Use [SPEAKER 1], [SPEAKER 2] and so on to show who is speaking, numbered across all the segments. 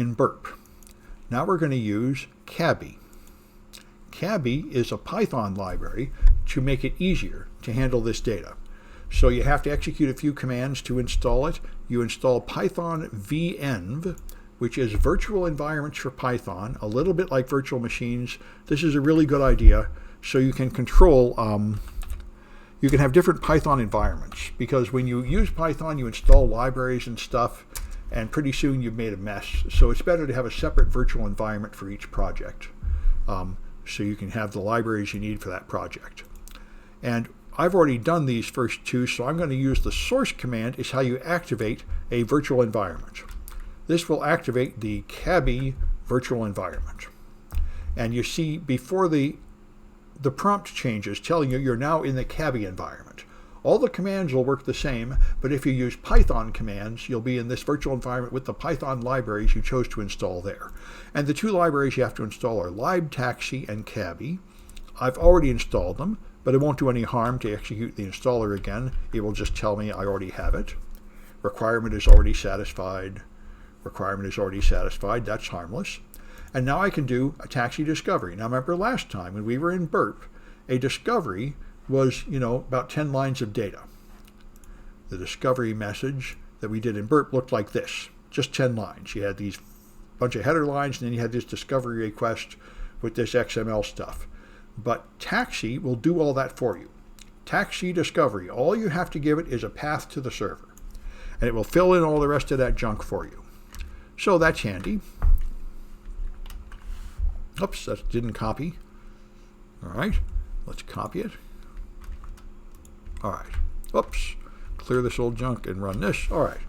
[SPEAKER 1] in burp. Now we're going to use Cabby. Cabby is a Python library to make it easier to handle this data. So you have to execute a few commands to install it. You install Python venv, which is virtual environments for Python, a little bit like virtual machines. This is a really good idea. So you can control, you can have different Python environments, because when you use Python, you install libraries and stuff, and pretty soon you've made a mess. So it's better to have a separate virtual environment for each project. So you can have the libraries you need for that project. And I've already done these first two, so I'm going to use the source command is how you activate a virtual environment. This will activate the Cabby virtual environment. And you see before the prompt changes telling you you're now in the Cabby environment. All the commands will work the same, but if you use Python commands, you'll be in this virtual environment with the Python libraries you chose to install there. And the two libraries you have to install are libtaxi and Cabby. I've already installed them, but it won't do any harm to execute the installer again. It will just tell me I already have it. Requirement is already satisfied. Requirement is already satisfied. That's harmless. And now I can do a taxi discovery. Now remember last time when we were in burp, a discovery was, about 10 lines of data. The discovery message that we did in burp looked like this, just 10 lines. You had these bunch of header lines, and then you had this discovery request with this XML stuff. But taxi will do all that for you. Taxi discovery, all you have to give it is a path to the server, and it will fill in all the rest of that junk for you. So that's handy. Oops, that didn't copy. All right, let's copy it. All right, oops, clear this old junk and run this. All right,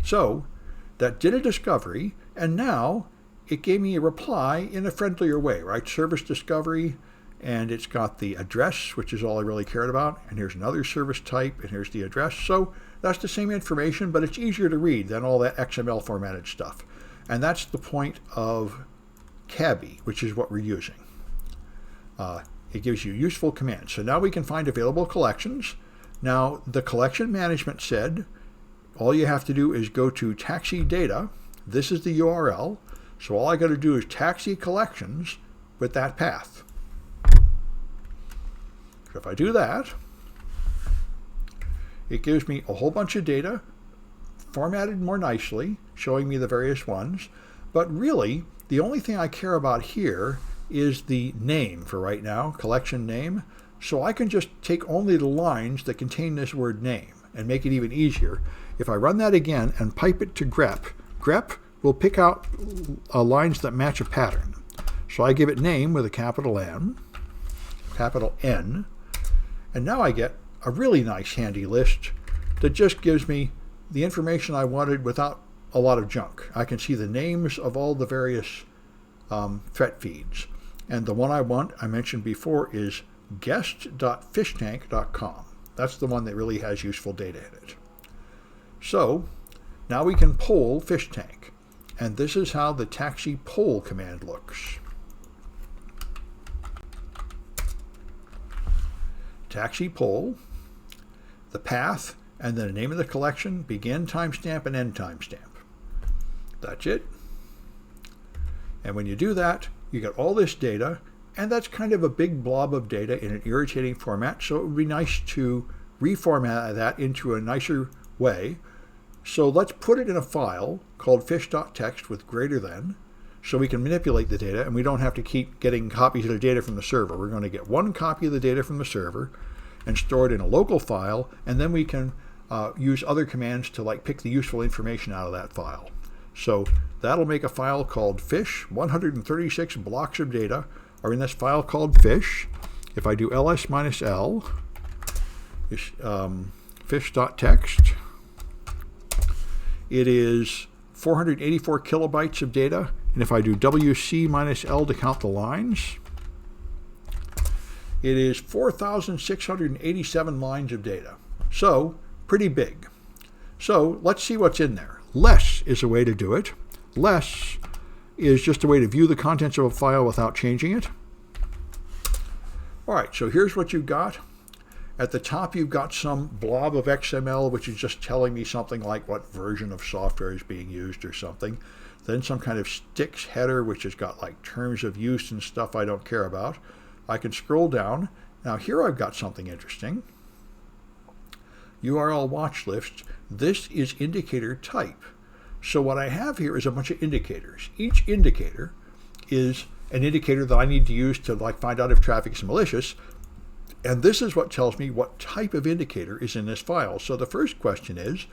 [SPEAKER 1] so that did a discovery, and now it gave me a reply in a friendlier way, right? Service discovery, and it's got the address, which is all I really cared about, and here's another service type, and here's the address. So that's the same information, but it's easier to read than all that XML formatted stuff. And that's the point of Cabby, which is what we're using. It gives you useful commands. So now we can find available collections. Now the collection management said all you have to do is go to taxi data. This is the URL. So all I got to do is taxi collections with that path. So if I do that, it gives me a whole bunch of data formatted more nicely, showing me the various ones. But really, the only thing I care about here is the name for right now, collection name. So I can just take only the lines that contain this word name and make it even easier. If I run that again and pipe it to grep, grep will pick out lines that match a pattern. So I give it name with a capital N, and now I get a really nice handy list that just gives me the information I wanted without a lot of junk. I can see the names of all the various threat feeds. And the one I want, I mentioned before, is guest.fishtank.com. That's the one that really has useful data in it. So now we can poll FishTank. And this is how the taxi poll command looks. Taxi poll, the path, and then the name of the collection, begin timestamp and end timestamp. That's it. And when you do that, you get all this data, and that's kind of a big blob of data in an irritating format, so it would be nice to reformat that into a nicer way. So let's put it in a file called fish.txt with greater than, so we can manipulate the data, and we don't have to keep getting copies of the data from the server. We're going to get one copy of the data from the server and store it in a local file, and then we can use other commands to pick the useful information out of that file. So that'll make a file called fish. 136 blocks of data are in this file called fish. If I do ls-l, fish.txt, it is 484 kilobytes of data. And if I do wc-l to count the lines, it is 4,687 lines of data. So pretty big. So let's see what's in there. Less is a way to do it. Less is just a way to view the contents of a file without changing it. All right, so here's what you've got. At the top, you've got some blob of XML, which is just telling me something like what version of software is being used or something. then some kind of sticks header, which has got like terms of use and stuff I don't care about. I can scroll down. Now here I've got something interesting. URL watch list. This is indicator type. So what I have here is a bunch of indicators. Each indicator is an indicator that I need to use to like find out if traffic is malicious. And this is what tells me what type of indicator is in this file. So the first question is,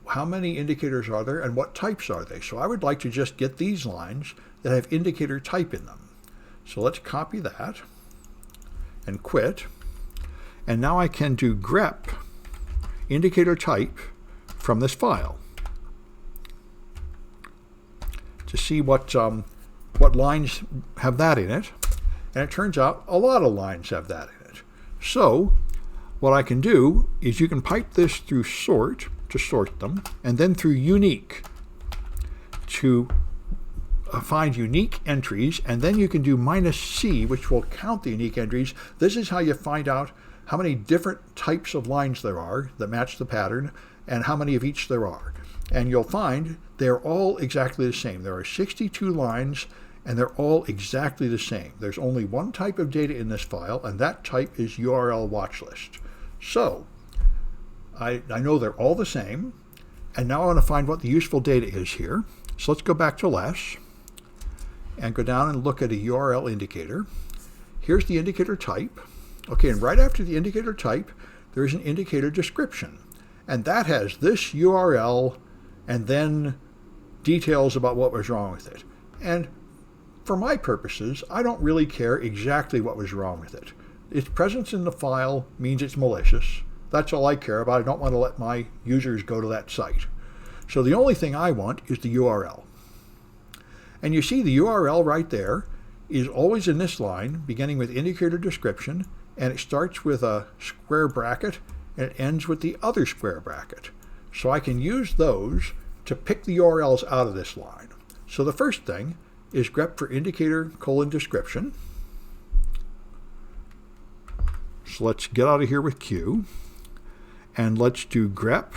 [SPEAKER 1] how many indicators are there and what types are they? So I would like to just get these lines that have indicator type in them. So let's copy that and quit. And now I can do grep indicator type from this file to see what lines have that in it. And it turns out a lot of lines have that in it. So what I can do is you can pipe this through sort to sort them, and then through unique to find unique entries, and then you can do -C, which will count the unique entries. This is how you find out how many different types of lines there are that match the pattern and how many of each there are. And you'll find they're all exactly the same. There are 62 lines and they're all exactly the same. There's only one type of data in this file, and that type is URL watch list. So I know they're all the same, and now I want to find what the useful data is here. So let's go back to less and go down and look at a URL indicator. Here's the indicator type. Okay, and right after the indicator type, there's an indicator description, and that has this URL and then details about what was wrong with it. And for my purposes, I don't really care exactly what was wrong with it. Its presence in the file means it's malicious. That's all I care about. I don't want to let my users go to that site. So the only thing I want is the URL. And you see the URL right there is always in this line, beginning with indicator description, and it starts with a square bracket and it ends with the other square bracket. So I can use those to pick the URLs out of this line. So the first thing is grep for indicator : description. So let's get out of here with Q. And let's do grep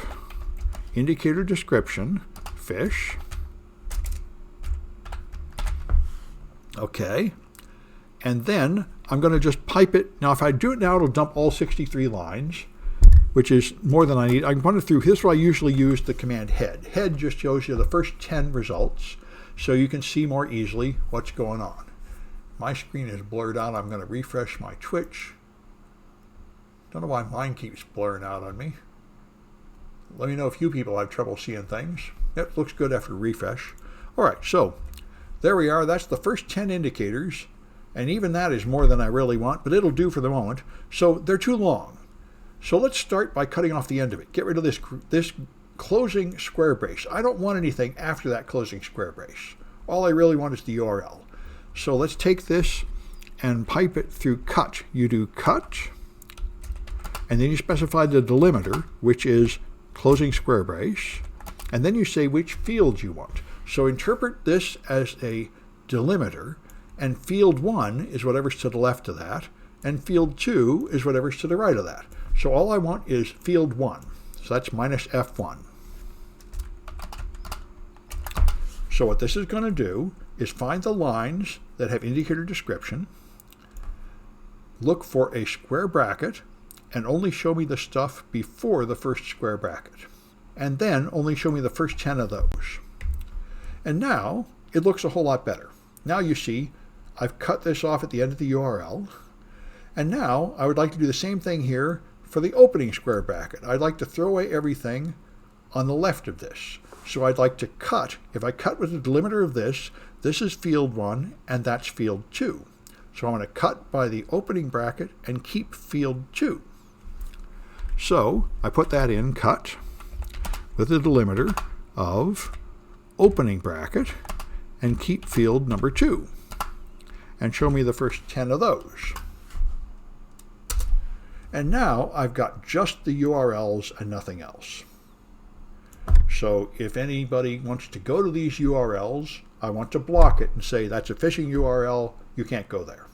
[SPEAKER 1] indicator description fish. Okay. And then I'm going to just pipe it. Now, if I do it now, it'll dump all 63 lines, which is more than I need. I can run it through. Here's where I usually use the command head. Head just shows you the first 10 results, so you can see more easily what's going on. My screen is blurred out. I'm going to refresh my Twitch. Don't know why mine keeps blurring out on me. Let me know if you people have trouble seeing things. Yep, looks good after refresh. All right, so there we are. That's the first 10 indicators, and even that is more than I really want, but it'll do for the moment. So they're too long. So let's start by cutting off the end of it. Get rid of this closing square brace. I don't want anything after that closing square brace. All I really want is the URL. So let's take this and pipe it through cut. You do cut, and then you specify the delimiter, which is closing square brace, and then you say which field you want. So interpret this as a delimiter, and field 1 is whatever's to the left of that, and field 2 is whatever's to the right of that. So all I want is field 1. So that's -F1. So what this is going to do is find the lines that have indicator description, look for a square bracket, and only show me the stuff before the first square bracket. And then only show me the first 10 of those. And now it looks a whole lot better. Now you see I've cut this off at the end of the URL. And now I would like to do the same thing here for the opening square bracket. I'd like to throw away everything on the left of this. So I'd like to cut. If I cut with the delimiter of this, this is field 1 and that's field 2. So I'm going to cut by the opening bracket and keep field 2. So I put that in, cut, with the delimiter of opening bracket, and keep field number 2. And show me the first 10 of those. And now I've got just the URLs and nothing else. So if anybody wants to go to these URLs, I want to block it and say that's a phishing URL, you can't go there.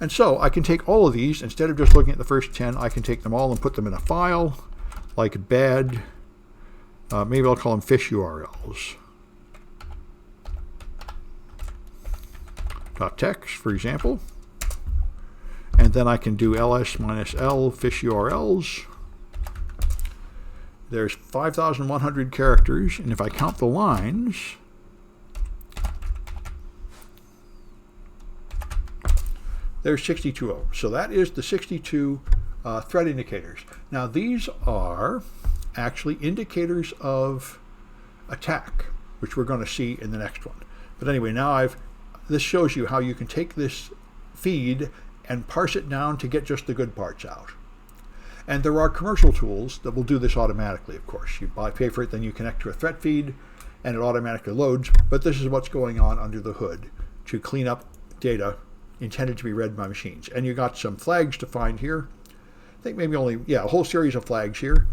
[SPEAKER 1] And so I can take all of these, instead of just looking at the first 10, I can take them all and put them in a file, like bad, maybe I'll call them fish URLs. .text, for example. And then I can do ls-l fish URLs. There's 5,100 characters, and if I count the lines, there's 62 of them. So that is the 62 threat indicators. Now these are actually indicators of attack, which we're going to see in the next one. But anyway, now this shows you how you can take this feed and parse it down to get just the good parts out. And there are commercial tools that will do this automatically, of course. You pay for it, then you connect to a threat feed, and it automatically loads. But this is what's going on under the hood to clean up data intended to be read by machines. And you got some flags to find here. I think maybe a whole series of flags here.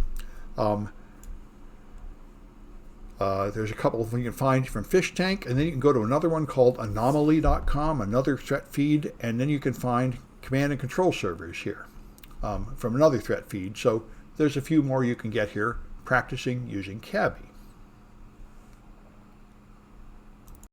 [SPEAKER 1] There's a couple of them you can find from Fish Tank, and then you can go to another one called anomaly.com, another threat feed, and then you can find command and control servers here from another threat feed. So there's a few more you can get here practicing using Cabby.